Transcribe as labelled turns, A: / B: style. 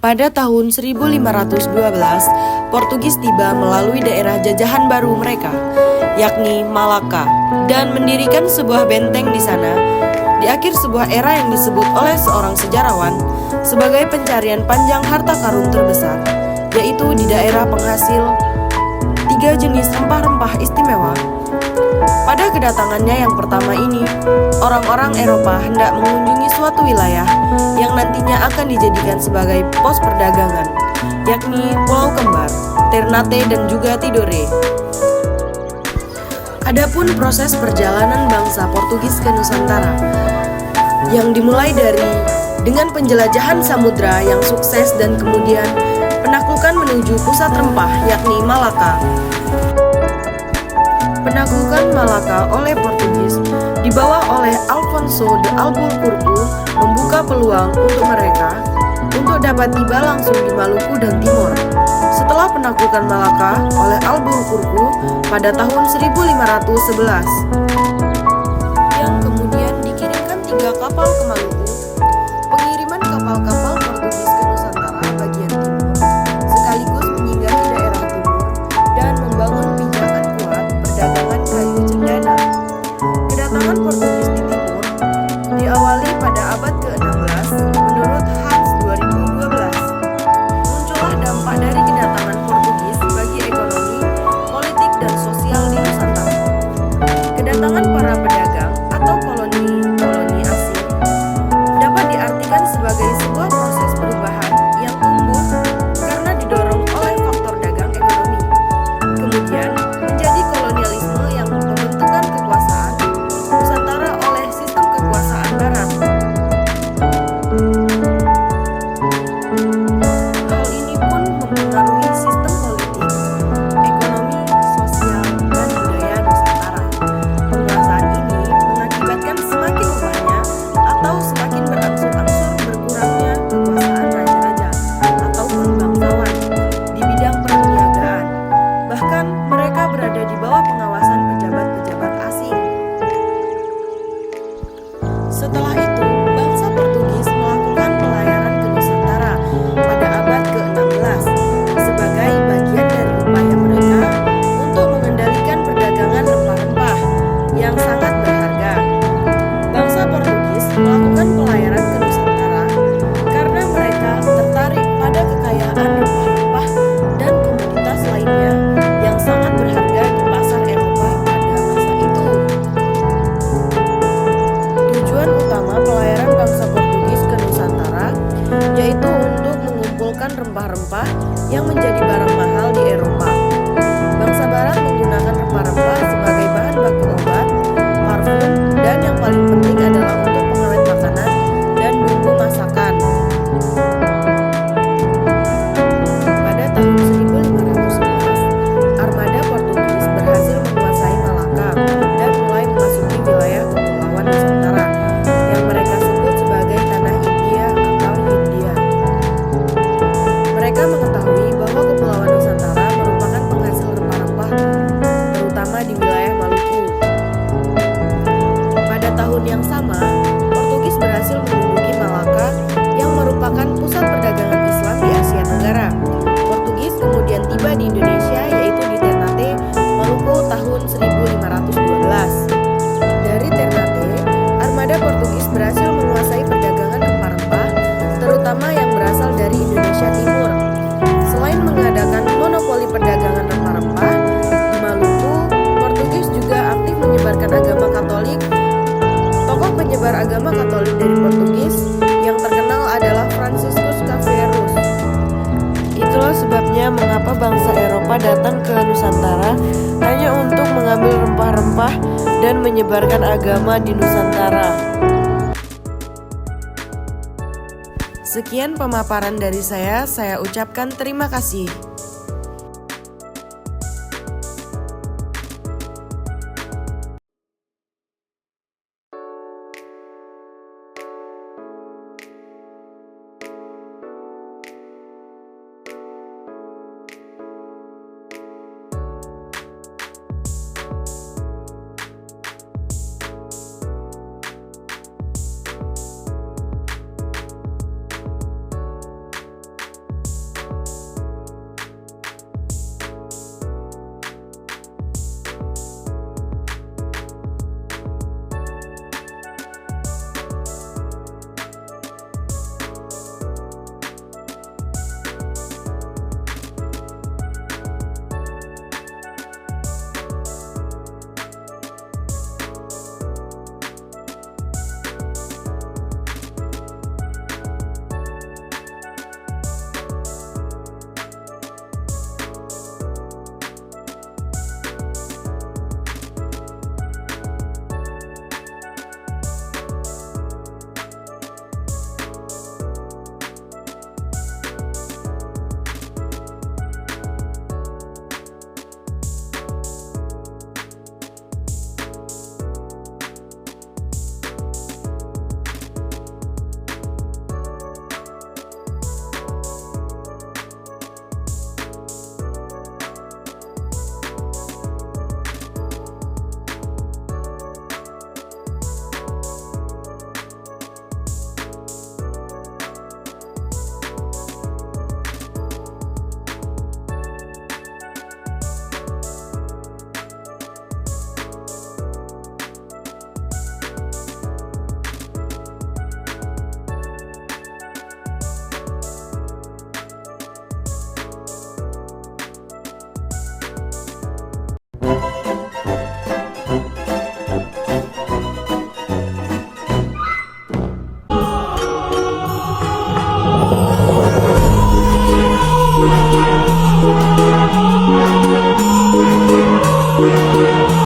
A: Pada tahun 1512, Portugis tiba melalui daerah jajahan baru mereka, yakni Malaka, dan mendirikan sebuah benteng di sana. Di akhir sebuah era yang disebut oleh seorang sejarawan sebagai pencarian panjang harta karun terbesar, yaitu di daerah penghasil 3 jenis rempah-rempah istimewa. Pada kedatangannya yang pertama ini, orang-orang Eropa hendak mengunjungi suatu wilayah yang nantinya akan dijadikan sebagai pos perdagangan, yakni Pulau Kembar, Ternate, dan juga Tidore. Adapun proses perjalanan bangsa Portugis ke Nusantara yang dimulai dengan penjelajahan samudra yang sukses dan kemudian penaklukan menuju pusat rempah, yakni Malaka. Penaklukan Malaka oleh Portugis dibawa oleh Alfonso de Albuquerque membuka peluang untuk mereka untuk dapat tiba langsung di Maluku dan Timor. Setelah penaklukan Malaka oleh Albuquerque pada tahun 1511, yang kemudian dikirimkan 3 kapal ke Maluku, pengiriman kapal-kapal Portugis ke Nusantara bagian timur sekaligus menyinggahi daerah timur dan membangun pijakan kuat perdagangan kayu cendana. Kedatangan Portugis di timur diawali pada abad ke-16 menurut Hans 2012. Muncullah dampak dari kedatangan Portugis bagi ekonomi, politik, dan sosial di Nusantara. Kedatangan para pedagang atau koloni asing dapat diartikan sebagai sebuah proses perubahan yang tumbuh karena didorong oleh faktor dagang ekonomi. Kemudian menjadi kolonialisme yang pembentukan kekuasaan Nusantara oleh sistem kekuasaan Barat. Hal ini pun mempengaruhi sistem politik, ekonomi, sosial, dan budaya Nusantara. Penguasaan ini mengakibatkan semakin lemahnya atau semakin berangsur-angsur berkurangnya kekuasaan raja-raja ataupun bangsawan di bidang perniagaan. Bahkan mereka berada di bawah pengawasan pejabat-pejabat asing. Setelah itu, bangsa Portugis melakukan pelayaran ke Nusantara pada abad ke-16 sebagai bagian dari upaya mereka untuk mengendalikan perdagangan rempah-rempah yang sangat berharga. Bangsa Portugis melakukan pelayaran ke Nusantara karena mereka tertarik pada kekayaan rempah-rempah dan komoditas lainnya yang sangat berharga di pasar Eropa pada masa itu. Tujuan utama pelayaran bangsa Portugis ke Nusantara yaitu untuk mengumpulkan rempah-rempah yang menjadi barang mahal di Eropa. Bangsa Barat menggunakan rempah-rempah sebagai bahan baku obat, parfum, dan yang paling penting adalah untuk pengawet makanan dan bumbu masakan. Pada tahun 1511, armada Portugis berhasil menguasai Malaka dan mulai memasuki wilayah kepulauan Nusantara yang mereka sebut sebagai Tanah India atau Hindia. Mereka mengetahui bahwa kepulauan Nusantara merupakan penghasil rempah-rempah terutama di wilayah Maluku. Pada tahun yang sama, Portugis berhasil menduduki Malaka yang merupakan pusat perdagangan Islam di Asia Tenggara. Portugis kemudian tiba di Indonesia yaitu di Ternate, Maluku tahun 1512. Dari Ternate, armada Portugis berhasil menguasai perdagangan rempah-rempah terutama yang berasal dari Indonesia Timur. Selain mengadakan monopoli perdagangan rempah-rempah di Maluku, Portugis juga aktif menyebarkan agama Katolik. Tokoh penyebar agama Katolik dari Portugis yang terkenal adalah Franciscus Xavierus. Itulah sebabnya mengapa bangsa Eropa datang ke Nusantara hanya untuk mengambil rempah-rempah dan menyebarkan agama di Nusantara. Sekian pemaparan dari saya ucapkan terima kasih.